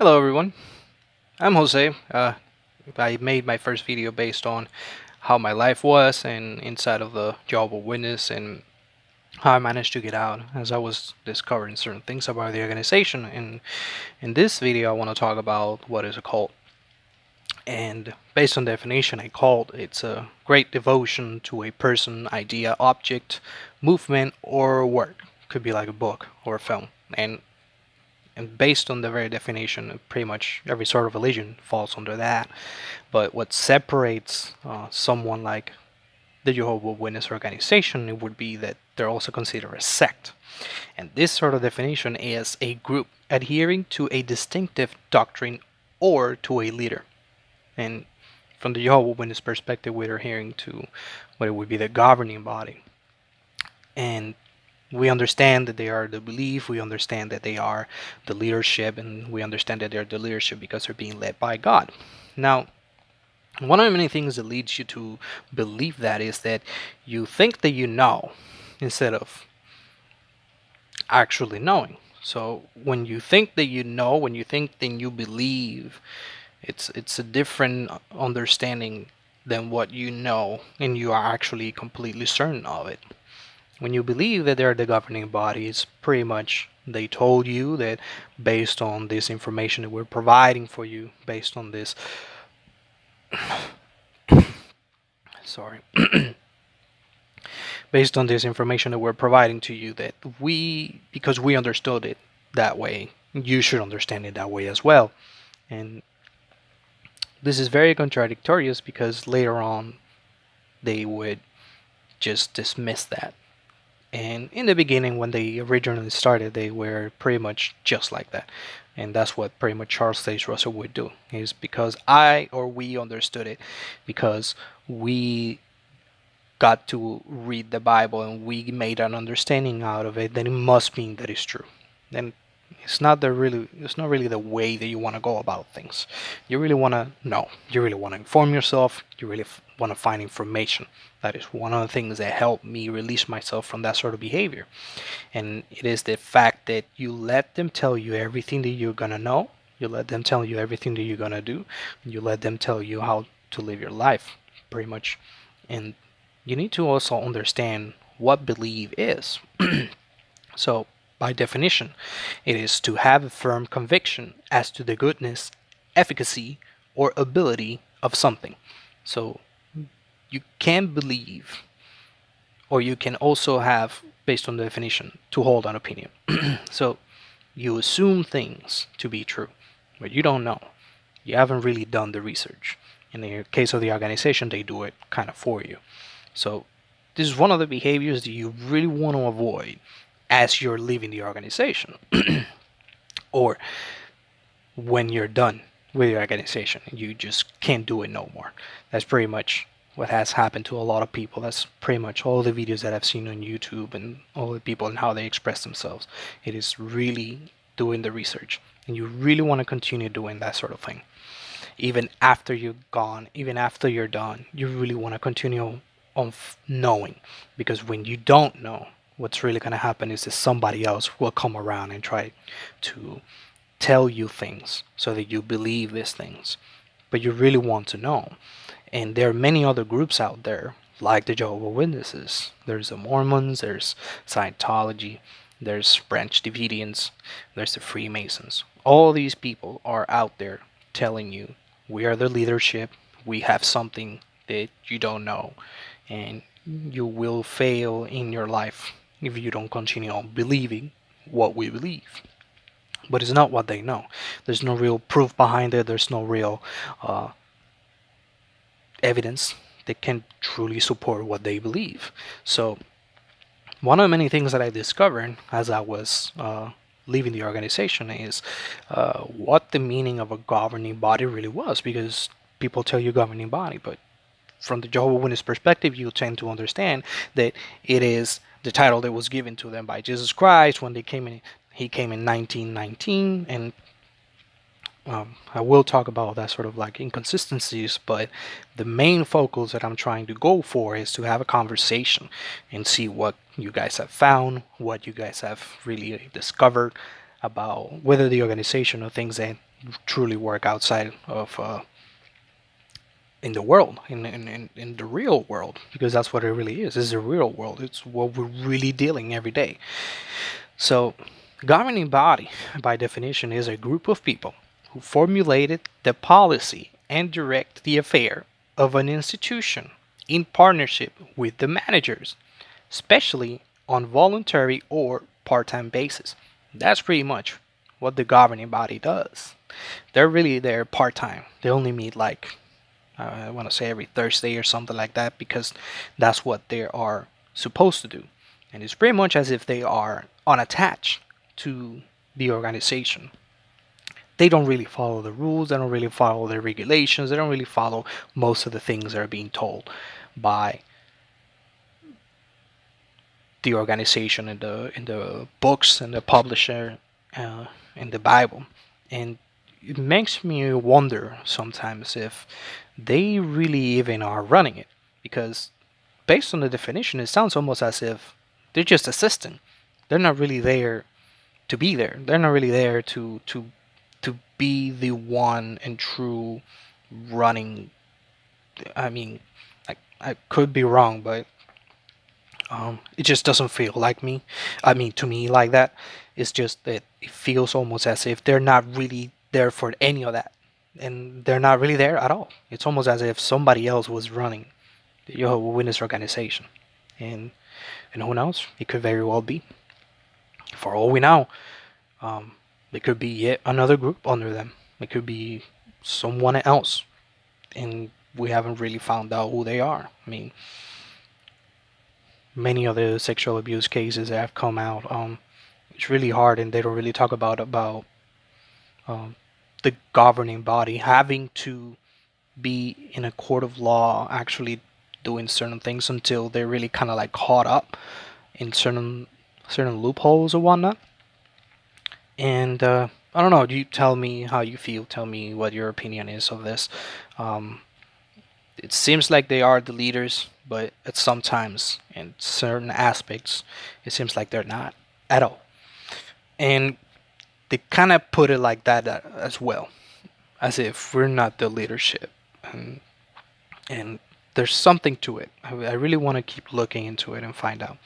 Hello everyone, I'm Jose. I made my first video based on how my life was and inside of the Jehovah's Witness and how I managed to get out as I was discovering certain things about the organization. And in this video I want to talk about what is a cult. And based on definition, a cult, it's a great devotion to a person, idea, object, movement, or work. Could be like a book or a film. And based on the very definition, pretty much every sort of religion falls under that. But what separates someone like the Jehovah's Witness organization, it would be that they're also considered a sect. And this sort of definition is a group adhering to a distinctive doctrine or to a leader. And from the Jehovah's Witness perspective, we're adhering to what it would be the governing body. And we understand that they are the belief, we understand that they are the leadership, and we understand that they're the leadership because they're being led by God. Now, one of the many things that leads you to believe that is that you think that you know instead of actually knowing. So when you think that you know, when you think then you believe, it's a different understanding than what you know, and you are actually completely certain of it. When you believe that they're the governing body, it's pretty much they told you that based on this information that we're providing for you, based on this sorry based on this information that we're providing to you, that because we understood it that way, you should understand it that way as well. And this is very contradictory because later on they would just dismiss that. And in the beginning, when they originally started, they were pretty much just like that. And that's what pretty much Charles Stage Russell would do, is because we understood it, because we got to read the Bible and we made an understanding out of it, then it must mean that it's true. And it's not really the way that you want to go about things. You really want to know. You really want to inform yourself. You really want to find information. That is one of the things that helped me release myself from that sort of behavior. And it is the fact that you let them tell you everything that you're gonna know. You let them tell you everything that you're gonna do. And you let them tell you how to live your life, pretty much. And you need to also understand what belief is. So, by definition, it is to have a firm conviction as to the goodness, efficacy, or ability of something. So, you can believe, or you can also have, based on the definition, to hold an opinion. So, you assume things to be true, but you don't know. You haven't really done the research. In the case of the organization, they do it kind of for you. So, this is one of the behaviors that you really want to avoid as you're leaving the organization or when you're done with your organization. You just can't do it no more. That's pretty much what has happened to a lot of people. That's pretty much all the videos that I've seen on YouTube and all the people and how they express themselves. It is really doing the research, and you really want to continue doing that sort of thing. Even after you're gone, even after you're done, you really want to continue on knowing, because when you don't know, what's really going to happen is that somebody else will come around and try to tell you things so that you believe these things, but you really want to know. And there are many other groups out there, like the Jehovah's Witnesses. There's the Mormons, there's Scientology, there's Branch Davidians, there's the Freemasons. All these people are out there telling you, we are the leadership, we have something that you don't know, and you will fail in your life if you don't continue on believing what we believe. But it's not what they know. There's no real proof behind it. There's no real evidence that can truly support what they believe. So one of the many things that I discovered as I was leaving the organization is what the meaning of a governing body really was, because people tell you governing body, but from the Jehovah's Witness perspective, you tend to understand that it is the title that was given to them by Jesus Christ when they came in. He came in 1919, and I will talk about that sort of like inconsistencies, but the main focus that I'm trying to go for is to have a conversation and see what you guys have found, what you guys have really discovered about whether the organization or things that truly work outside of in the world, in the real world, because that's what it really is. It's the real world. It's what we're really dealing every day. So, governing body, by definition, is a group of people who formulated the policy and direct the affair of an institution in partnership with the managers, especially on voluntary or part-time basis. That's pretty much what the governing body does. They're really there part-time. They only meet like I want to say every Thursday or something like that, because that's what they are supposed to do. And it's pretty much as if they are unattached to the organization. They don't really follow the rules, they don't really follow the regulations, they don't really follow most of the things that are being told by the organization in the books and the publisher in the Bible. And it makes me wonder sometimes if they really even are running it, because based on the definition, it sounds almost as if they're just assisting. They're not really there to be there. They're not really there to be the one and true running. I mean, I could be wrong, but it just doesn't feel like me. I mean, to me, like that. It's just that it feels almost as if they're not really there for any of that, and they're not really there at all. It's almost as if somebody else was running the Jehovah's Witness organization, and who knows? It could very well be. For all we know, it could be yet another group under them. It could be someone else, and we haven't really found out who they are. I mean, many of the sexual abuse cases that have come out, it's really hard, and they don't really talk about um, the governing body having to be in a court of law actually doing certain things until they're really kind of like caught up in certain loopholes or whatnot. And I don't know. You tell me how you feel. Tell me what your opinion is of this. Um, it seems like they are the leaders, but at sometimes in certain aspects, it seems like they're not at all. And they kind of put it like that as well, as if we're not the leadership, and there's something to it. I really want to keep looking into it and find out.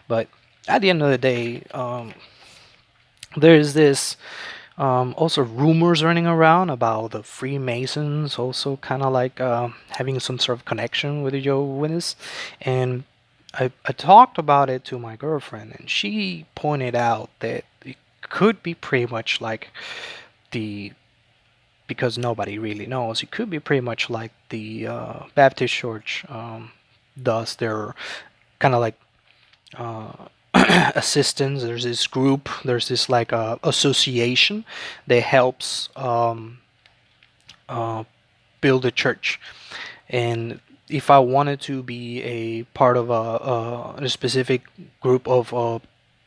But at the end of the day, there's this also rumors running around about the Freemasons also kind of like having some sort of connection with the Jehovah's Witness. And I talked about it to my girlfriend, and she pointed out that it could be pretty much like the, because nobody really knows, it could be pretty much like the Baptist Church does their kind of like uh, assistance. There's this group, there's this like association that helps uh, build a church. And if I wanted to be a part of a specific group of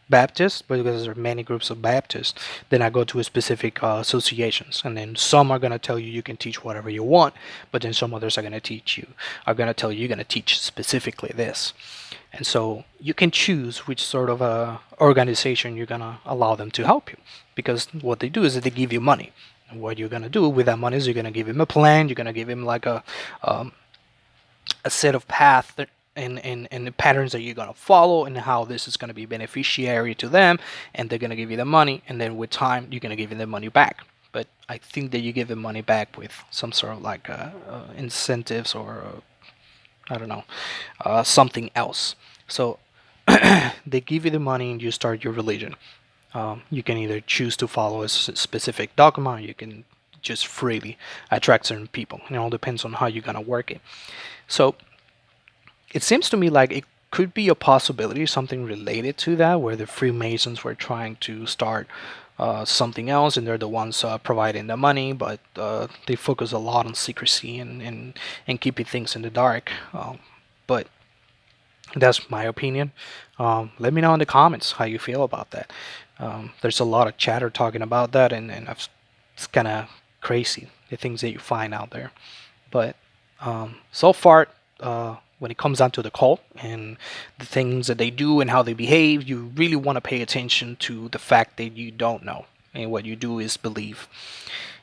Baptists, because there are many groups of Baptists, then I go to a specific associations, and then some are gonna tell you you can teach whatever you want, but then some others are gonna tell you you're gonna teach specifically this. And so you can choose which sort of organization you're gonna allow them to help you, because what they do is that they give you money. And what you're gonna do with that money is you're gonna give him a plan. You're gonna give him like a set of path that, and the patterns that you're going to follow, and how this is going to be beneficiary to them, and they're going to give you the money, and then with time you're going to give them the money back. But I think that you give them money back with some sort of like incentives, or I don't know, something else. So they give you the money and you start your religion. You can either choose to follow a specific dogma, or you can just freely attract certain people. It all depends on how you're going to work it. So it seems to me like it could be a possibility, something related to that, where the Freemasons were trying to start something else, and they're the ones providing the money, but they focus a lot on secrecy and keeping things in the dark. But that's my opinion. Let me know in the comments how you feel about that. There's a lot of chatter talking about that, and it's kind of crazy, the things that you find out there. But so far, when it comes down to the cult and the things that they do and how they behave, you really want to pay attention to the fact that you don't know. and what you do is believe.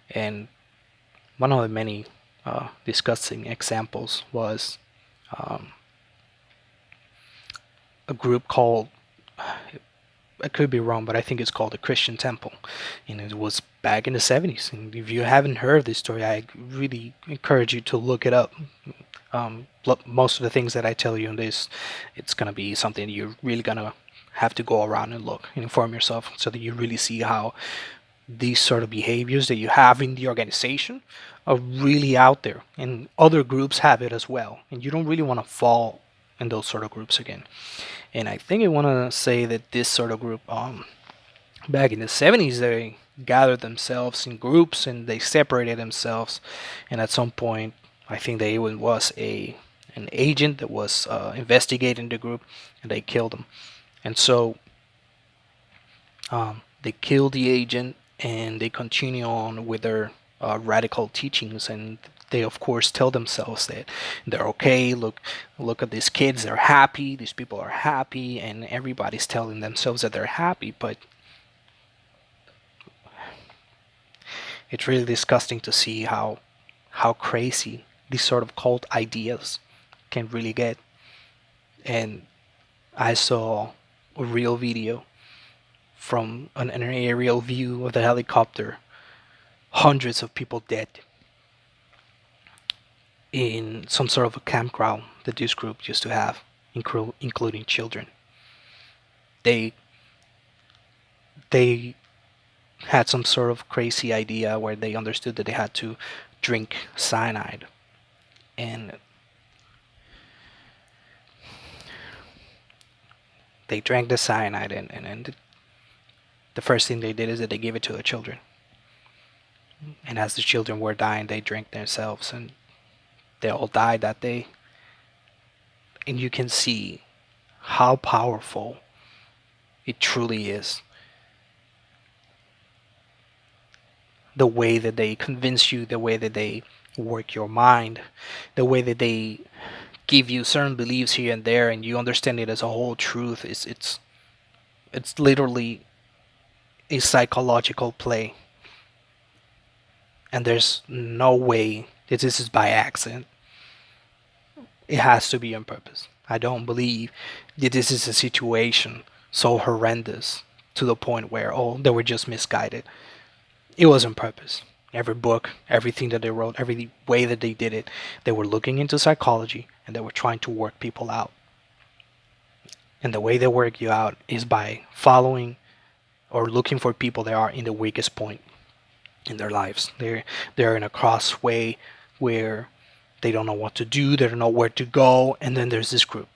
And one of the many disgusting examples was um, a group called, I could be wrong, but I think it's called the Christian Temple. And it was back in the 70s. And if you haven't heard this story, I really encourage you to look it up. Most of the things that I tell you in this, it's going to be something you're really going to have to go around and look and inform yourself so that you really see how these sort of behaviors that you have in the organization are really out there. And other groups have it as well. And you don't really want to fall in those sort of groups again. And I think I want to say that this sort of group, back in the 70s, they gathered themselves in groups and they separated themselves. And at some point, I think there even was an agent that was investigating the group, and they killed him. And so they killed the agent, and they continue on with their radical teachings, and they of course tell themselves that they're okay. Look at these kids, they're happy, these people are happy, and everybody's telling themselves that they're happy. But it's really disgusting to see how crazy these sort of cult ideas can really get. And I saw a real video from an aerial view of the helicopter, hundreds of people dead in some sort of a campground that this group used to have, including children. They had some sort of crazy idea where they understood that they had to drink cyanide, and they drank the cyanide, and the first thing they did is that they gave it to the children. And as the children were dying, they drank themselves, and they all died that day. And you can see how powerful it truly is. The way that they convince you, the way that they work your mind, the way that they give you certain beliefs here and there, and you understand it as a whole truth. It's literally a psychological play. And there's no way that this is by accident. It has to be on purpose. I don't believe that this is a situation so horrendous to the point where, oh, they were just misguided. It was on purpose. Every book, everything that they wrote, every way that they did it, they were looking into psychology and they were trying to work people out. And the way they work you out is by following or looking for people that are in the weakest point in their lives. They're in a crossway where they don't know what to do, they don't know where to go, and then there's this group.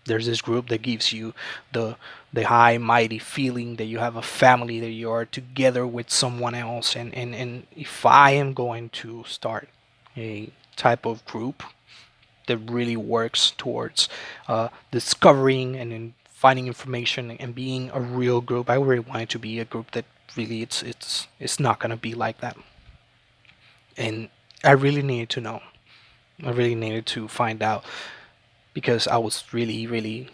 There's this group that gives you the high mighty feeling that you have a family, that you are together with someone else. And if I am going to start a type of group that really works towards discovering and then finding information and being a real group, I really want it to be a group that really it's not gonna be like that. And I really needed to know. I really needed to find out, because I was really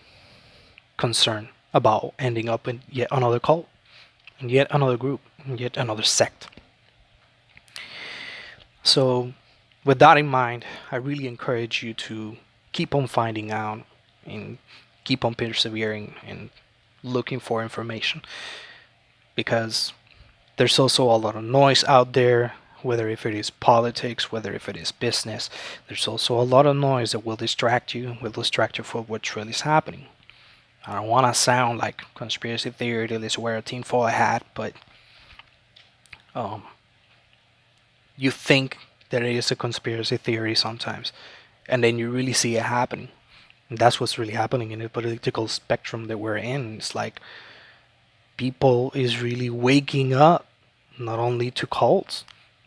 concerned about ending up in yet another cult, and yet another group, and yet another sect. So with that in mind, I really encourage you to keep on finding out and keep on persevering and looking for information, because there's also a lot of noise out there, whether if it is politics, whether if it is business. There's also a lot of noise that will distract you from what really is happening. I don't want to sound like conspiracy theory, let's wear a tinfoil hat, but you think that it is a conspiracy theory sometimes, and then you really see it happening. And that's what's really happening in the political spectrum that we're in. It's like people is really waking up, not only to cults,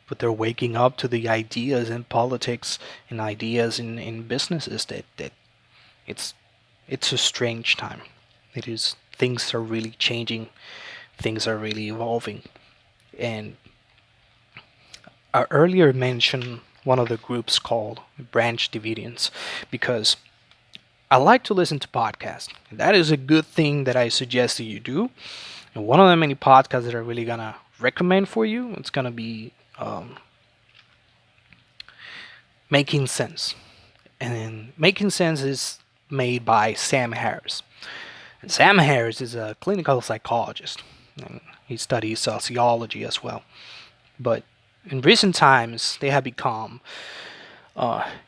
but they're waking up to the ideas in politics and ideas in businesses that it's a strange time. It is, things are really changing, things are really evolving. And I earlier mentioned one of the groups called Branch Davidians, because I like to listen to podcasts. That is a good thing that I suggest that you do. And one of the many podcasts that I really gonna recommend for you, it's gonna be Making Sense. And Making Sense is made by Sam Harris. And Sam Harris is a clinical psychologist. And he studies sociology as well. But in recent times, they have become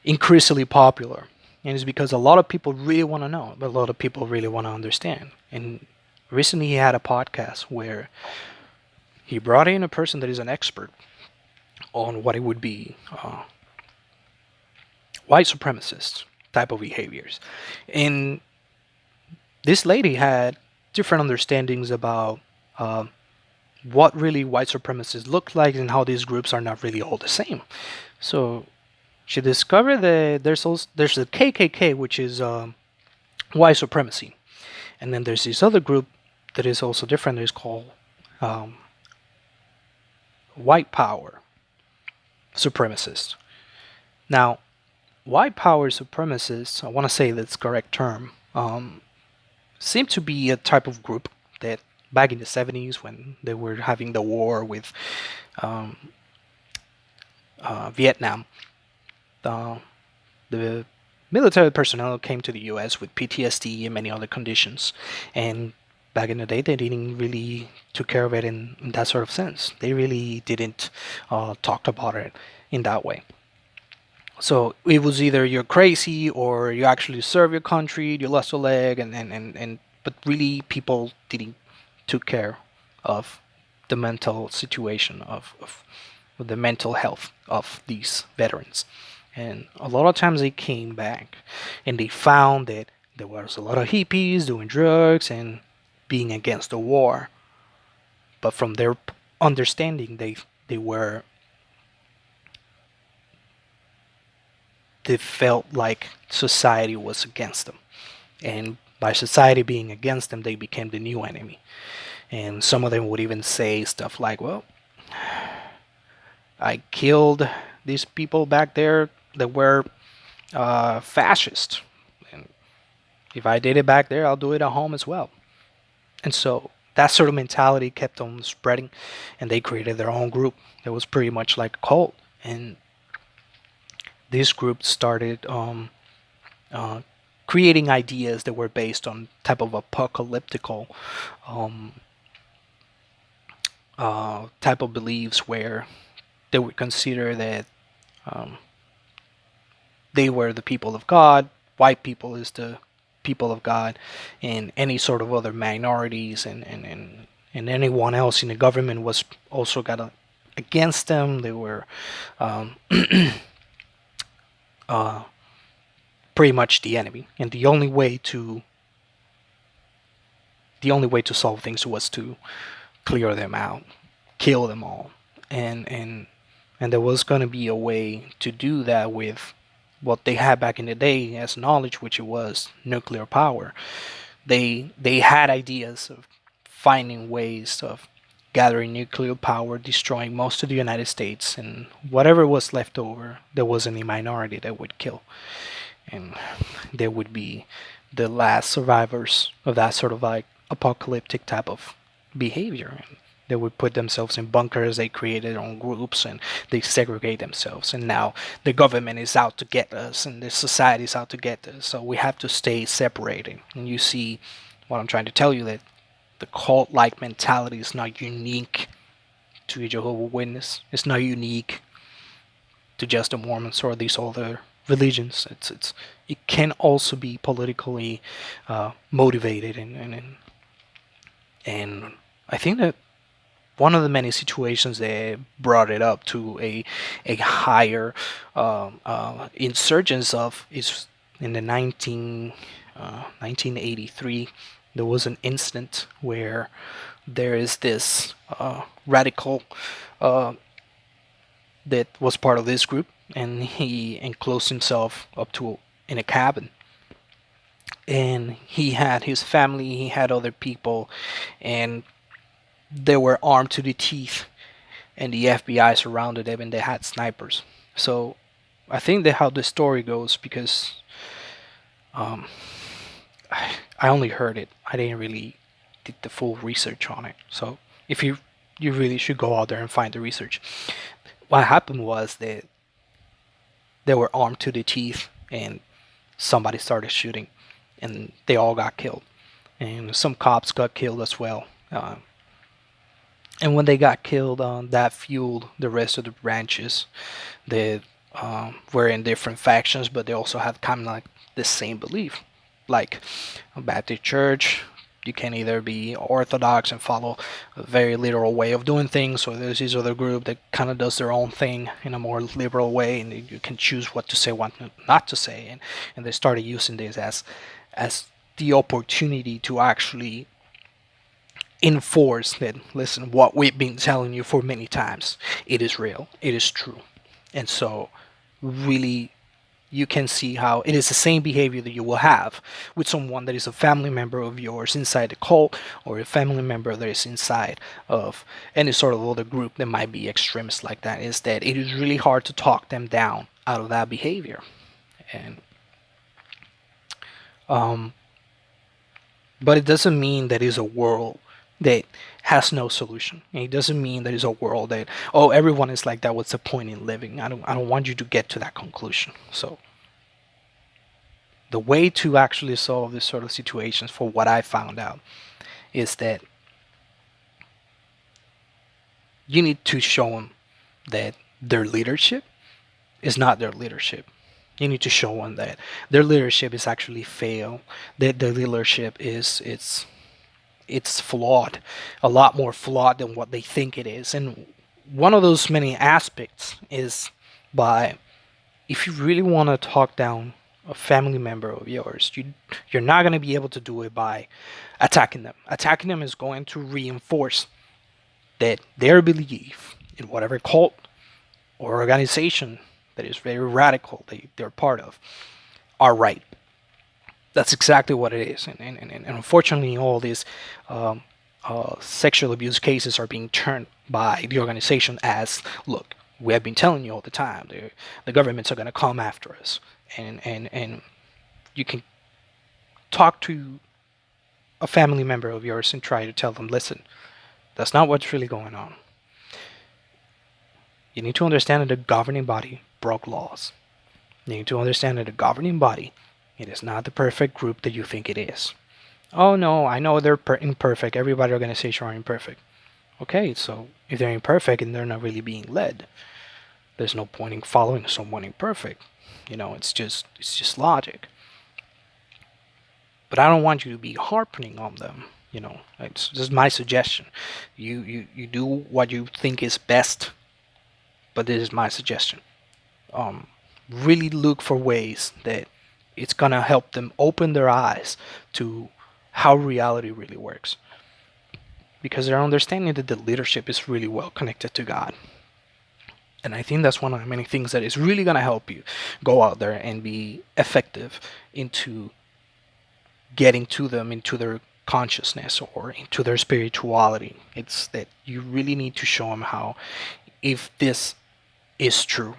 increasingly popular. And it's because a lot of people really want to know, but a lot of people really want to understand. And recently he had a podcast where he brought in a person that is an expert on what it would be white supremacist type of behaviors. And this lady had different understandings about what really white supremacists look like and how these groups are not really all the same. So she discovered that there's the KKK, which is white supremacy, and then there's this other group that is also different. It's called white power supremacists. Now, white power supremacists, I want to say that's the correct term, seem to be a type of group that back in the 70s when they were having the war with Vietnam, the military personnel came to the US with PTSD and many other conditions, and back in the day they didn't really took care of it in that sort of sense. They really didn't talk about it in that way. So it was either you're crazy or you actually serve your country, you lost a leg, and but really people didn't took care of the mental situation of the mental health of these veterans. And a lot of times they came back and they found that there was a lot of hippies doing drugs and being against the war. But from their understanding, they felt like society was against them. And by society being against them, they became the new enemy. And some of them would even say stuff like, well, I killed these people back there that were fascist. And if I did it back there, I'll do it at home as well. And so that sort of mentality kept on spreading, and they created their own group that was pretty much like a cult. And this group started creating ideas that were based on type of apocalyptical type of beliefs where they would consider that they were the people of God, white people is the people of God, and any sort of other minorities and anyone else in the government was also got against them. They were pretty much the enemy, and the only way to solve things was to clear them out, kill them all, and there was going to be a way to do that with what they had back in the day as knowledge, which it was nuclear power. They had ideas of finding ways of gathering nuclear power, destroying most of the United States, and whatever was left over, there was any minority that would kill, and they would be the last survivors of that sort of like apocalyptic type of behavior. They would put themselves in bunkers, they created their own groups, and they segregate themselves. And now the government is out to get us, and the society is out to get us. So we have to stay separated. And you see what I'm trying to tell you, that the cult-like mentality is not unique to a Jehovah's Witness. It's not unique to just the Mormons or these other religions. It can also be politically motivated, and I think that one of the many situations that brought it up to a higher insurgence of is in the 1983. There was an incident where there is this radical that was part of this group, and he enclosed himself up to in a cabin, and he had his family, he had other people, and they were armed to the teeth, and the FBI surrounded them, and they had snipers. So I think that how the story goes, because I only heard it, I didn't really did the full research on it. So if you really should go out there and find the research. What happened was that they were armed to the teeth, and somebody started shooting, and they all got killed, and some cops got killed as well. And when they got killed, that fueled the rest of the branches that were in different factions, but they also had kind of like the same belief. Like a Baptist church, you can either be orthodox and follow a very literal way of doing things, or there's this other group that kind of does their own thing in a more liberal way, and you can choose what to say, what not to say. And they started using this as the opportunity to actually enforce that, listen, what we've been telling you for many times, it is real, it is true. And so really you can see how it is the same behavior that you will have with someone that is a family member of yours inside the cult, or a family member that is inside of any sort of other group that might be extremist like that, is that it is really hard to talk them down out of that behavior. And but it doesn't mean that it's a world that has no solution. And it doesn't mean that it's a world that, oh, everyone is like that, what's the point in living? I don't want you to get to that conclusion. So the way to actually solve this sort of situations, for what I found out, is that you need to show them that their leadership is not their leadership. You need to show them that their leadership is actually failed, that their leadership it's flawed, a lot more flawed than what they think it is. And one of those many aspects is by, if you really want to talk down a family member of yours, you're not going to be able to do it by attacking them. Attacking them is going to reinforce that their belief in whatever cult or organization that is very radical they're part of are right. That's exactly what it is. And unfortunately, all these sexual abuse cases are being turned by the organization as, look, we have been telling you all the time, the governments are going to come after us. And you can talk to a family member of yours and try to tell them, listen, that's not what's really going on. You need to understand that the governing body broke laws. You need to understand that the governing body, it is not the perfect group that you think it is. Oh no, I know they're imperfect. Everybody organizations are imperfect. Okay, so if they're imperfect and they're not really being led, there's no point in following someone imperfect. It's just logic. But I don't want you to be harping on them. It's just my suggestion. You do what you think is best, but this is my suggestion. Really look for ways that it's gonna help them open their eyes to how reality really works, because they're understanding that the leadership is really well connected to God. And I think that's one of the many things that is really gonna help you go out there and be effective into getting to them, into their consciousness or into their spirituality. It's that you really need to show them how, if this is true,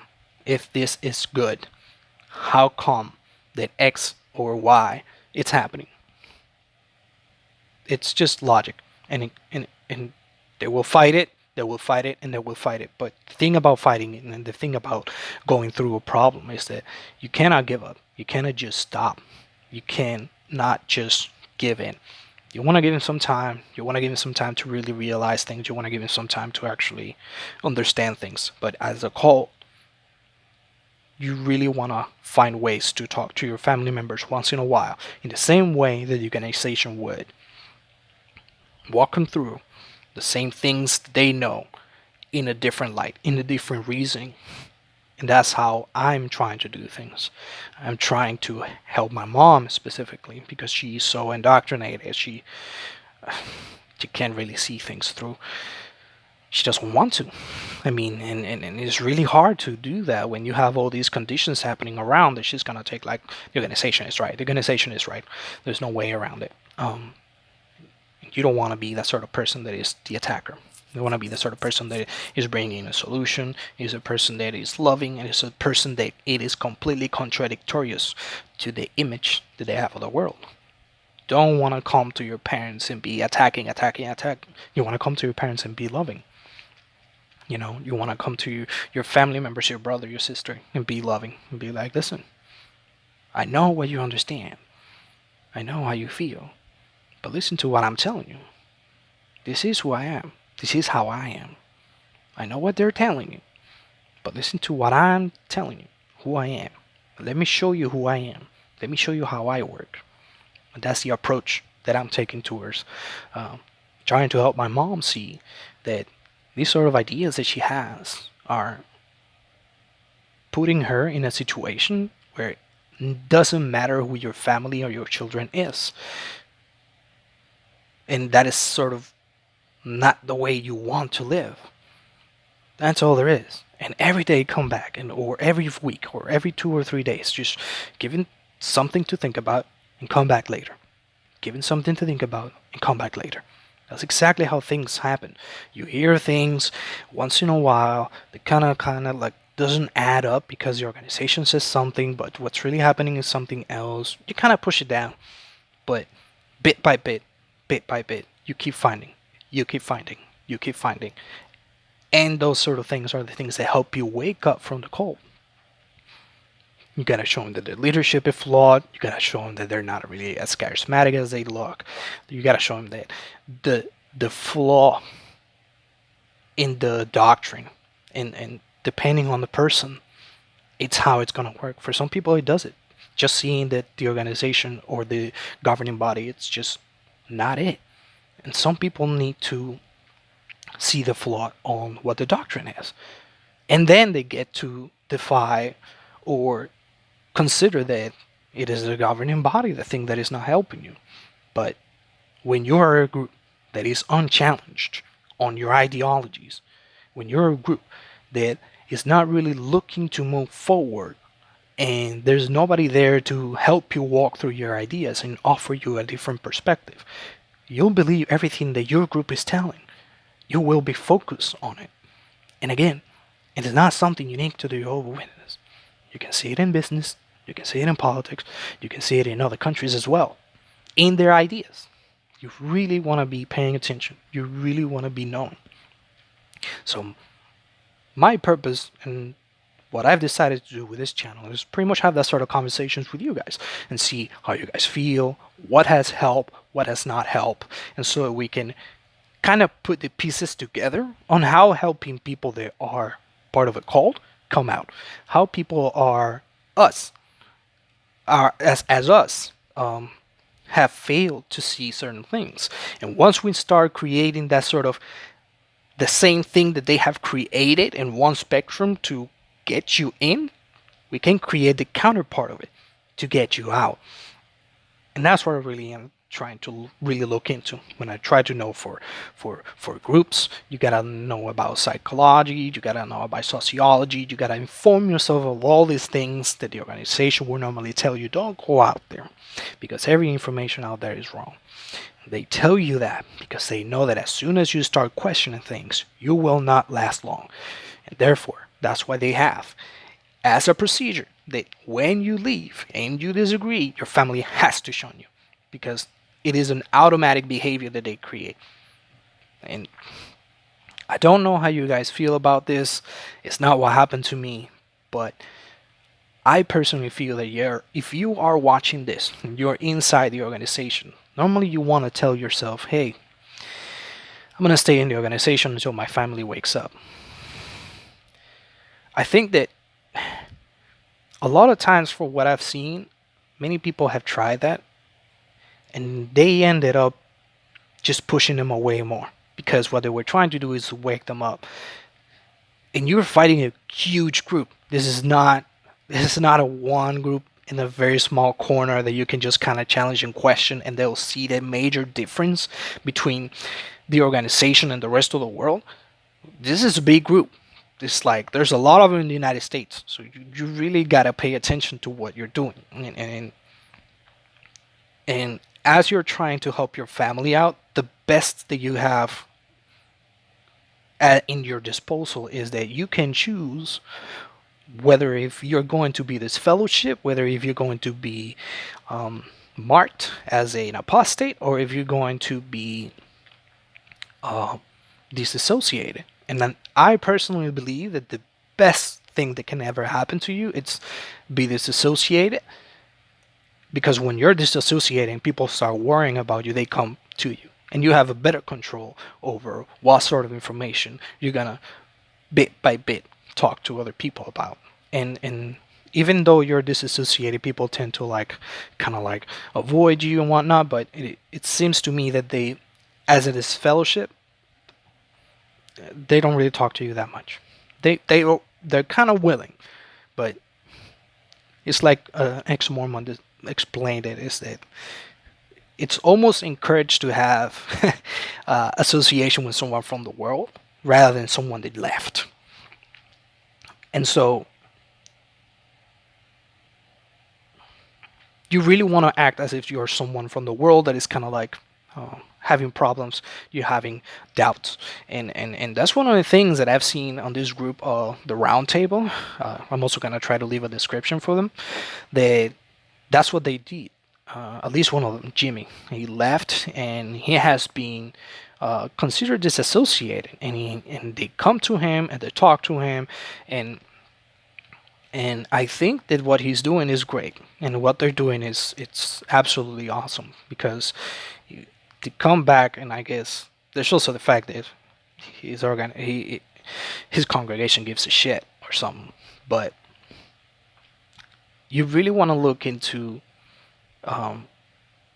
if this is good, how come that X or Y it's happening? It's just logic, and they will fight it, they will fight it, and they will fight it. But the thing about fighting it, and the thing about going through a problem, is that you cannot give up. You cannot just stop. You cannot just give in. You want to give him some time. You want to give him some time to really realize things. You want to give him some time to actually understand things. But as a cult, you really want to find ways to talk to your family members once in a while, in the same way that the organization would. Walk them through the same things they know in a different light, in a different reasoning. And that's how I'm trying to do things. I'm trying to help my mom specifically, because she's so indoctrinated. She can't really see things through. She doesn't want to. I mean, and it's really hard to do that when you have all these conditions happening around that she's gonna take, like, the organization is right. The organization is right. There's no way around it. You don't want to be that sort of person that is the attacker. You want to be the sort of person that is bringing a solution, is a person that is loving, and is a person that it is completely contradictorious to the image that they have of the world. don't want to come to your parents and be attacking. You want to come to your parents and be loving. You want to come to your family members, your brother, your sister, and be loving and be like, listen, I know what you understand. I know how you feel. But listen to what I'm telling you. This is who I am. This is how I am. I know what they're telling you. But listen to what I'm telling you, who I am. Let me show you who I am. Let me show you how I work. And that's the approach that I'm taking towards trying to help my mom see that these sort of ideas that she has are putting her in a situation where it doesn't matter who your family or your children is. And that is sort of not the way you want to live. That's all there is. And every day come back, or every week, or every 2 or 3 days, just giving something to think about and come back later. Giving something to think about and come back later. That's exactly how things happen. You hear things once in a while that kind of like doesn't add up because the organization says something, but what's really happening is something else. You kind of push it down, but bit by bit, you keep finding, you keep finding. And those sort of things are the things that help you wake up from the cold. You gotta show them that their leadership is flawed. You gotta show them that they're not really as charismatic as they look. You gotta show them that the flaw in the doctrine, and depending on the person, it's how it's gonna work. For some people, it does it. Just seeing that the organization or the governing body, it's just not it. And some people need to see the flaw on what the doctrine is. And then they get to defy or consider that it is the governing body, the thing that is not helping you. But when you are a group that is unchallenged on your ideologies, when you're a group that is not really looking to move forward, and there's nobody there to help you walk through your ideas and offer you a different perspective, you'll believe everything that your group is telling. You will be focused on it. And again, it is not something unique to the Jehovah's Witnesses. You can see it in business, you can see it in politics, you can see it in other countries as well. In their ideas. You really want to be paying attention. You really want to be known. So my purpose and what I've decided to do with this channel is pretty much have that sort of conversations with you guys and see how you guys feel, what has helped, what has not helped, and so we can kind of put the pieces together on how helping people that are part of a cult come out, how people are us, as us, have failed to see certain things. And once we start creating that sort of the same thing that they have created in one spectrum to get you in, we can create the counterpart of it to get you out. And that's what I really am trying to really look into when I try to know for groups. You gotta know about psychology, you gotta know about sociology, you gotta inform yourself of all these things that the organization will normally tell you. Don't go out there, because every information out there is wrong. They tell you that because they know that as soon as you start questioning things, you will not last long. And therefore, that's why they have as a procedure that when you leave and you disagree, your family has to shun you, because it is an automatic behavior that they create. And I don't know how you guys feel about this. It's not what happened to me, but I personally feel that if you are watching this and you're inside the organization, normally you want to tell yourself, hey, I'm going to stay in the organization until my family wakes up. I think that a lot of times, for what I've seen, many people have tried that, and they ended up just pushing them away more, because what they were trying to do is wake them up. And you're fighting a huge group. This is not a one group in a very small corner that you can just kind of challenge and question, and they'll see the major difference between the organization and the rest of the world. This is a big group. It's like there's a lot of them in the United States, so you really gotta pay attention to what you're doing. And as you're trying to help your family out, the best that you have in your disposal is that you can choose whether if you're going to be this fellowship, whether if you're going to be marked as an apostate, or if you're going to be disassociated. And then I personally believe that the best thing that can ever happen to you it's be disassociated, because when you're disassociating, people start worrying about you, they come to you, and you have a better control over what sort of information you're gonna bit by bit talk to other people about. And even though you're disassociated, people tend to like kind of like avoid you and whatnot, but it seems to me that they, as it is fellowship, they don't really talk to you that much. They're kind of willing, but it's like ex-Mormon that explained it, is that it's almost encouraged to have association with someone from the world rather than someone that left. And so you really want to act as if you're someone from the world that is kind of like having problems, you're having doubts, and that's one of the things that I've seen on this group, the round table. I'm also going to try to leave a description for them. That's what they did. At least one of them, Jimmy, he left, and he has been considered disassociated, and they come to him and they talk to him, and I think that what he's doing is great, and what they're doing is it's absolutely awesome, because to come back, and I guess there's also the fact that his congregation gives a shit or something, but you really want to look into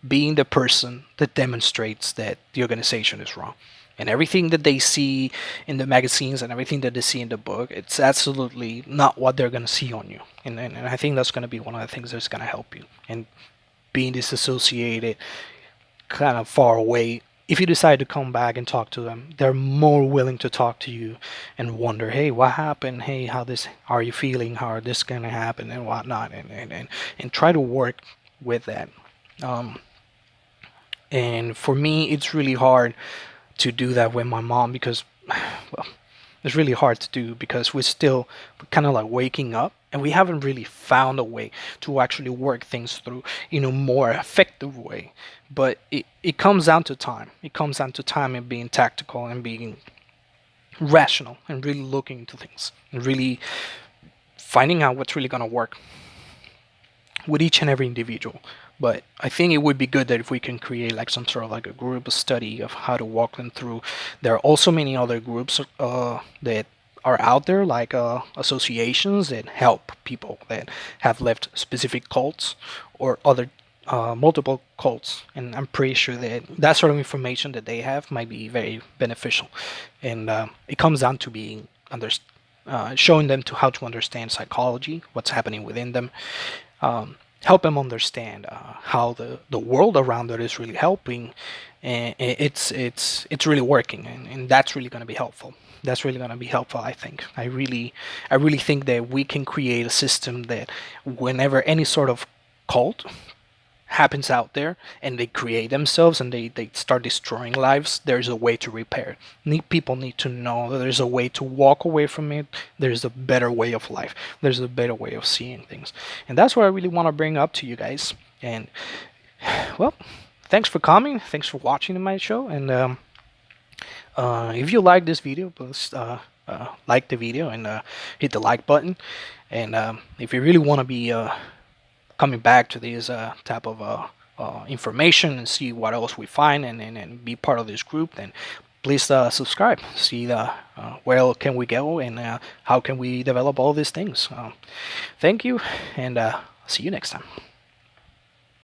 being the person that demonstrates that the organization is wrong. And everything that they see in the magazines and everything that they see in the book, it's absolutely not what they're going to see on you. And I think that's going to be one of the things that's going to help you. And being disassociated, kind of far away, if you decide to come back and talk to them, they're more willing to talk to you and wonder, hey, what happened? Hey, how this are you feeling? How are this going to happen and whatnot? And try to work with that. And for me, it's really hard to do that with my mom, because, well, it's really hard to do because we're still kind of like waking up, and we haven't really found a way to actually work things through in a more effective way. But it comes down to time. It comes down to time and being tactical and being rational and really looking into things and really finding out what's really going to work with each and every individual. But I think it would be good that if we can create like some sort of like a group study of how to walk them through. There are also many other groups that are out there, like associations that help people that have left specific cults or other multiple cults, and I'm pretty sure that that sort of information that they have might be very beneficial. And it comes down to being showing them to how to understand psychology, what's happening within them, help them understand how the world around it is really helping, and it's really working, and that's really going to be helpful. That's really going to be helpful, I think. I really think that we can create a system that whenever any sort of cult happens out there and they create themselves and they start destroying lives, there's a way to repair it. People need to know that there's a way to walk away from it. There's a better way of life. There's a better way of seeing things. And that's what I really want to bring up to you guys. And, well, thanks for coming. Thanks for watching my show. And if you like this video, please like the video and hit the like button. And if you really want to be coming back to this type of information and see what else we find and be part of this group, then please subscribe. See where can we go and how can we develop all these things. Thank you, and see you next time.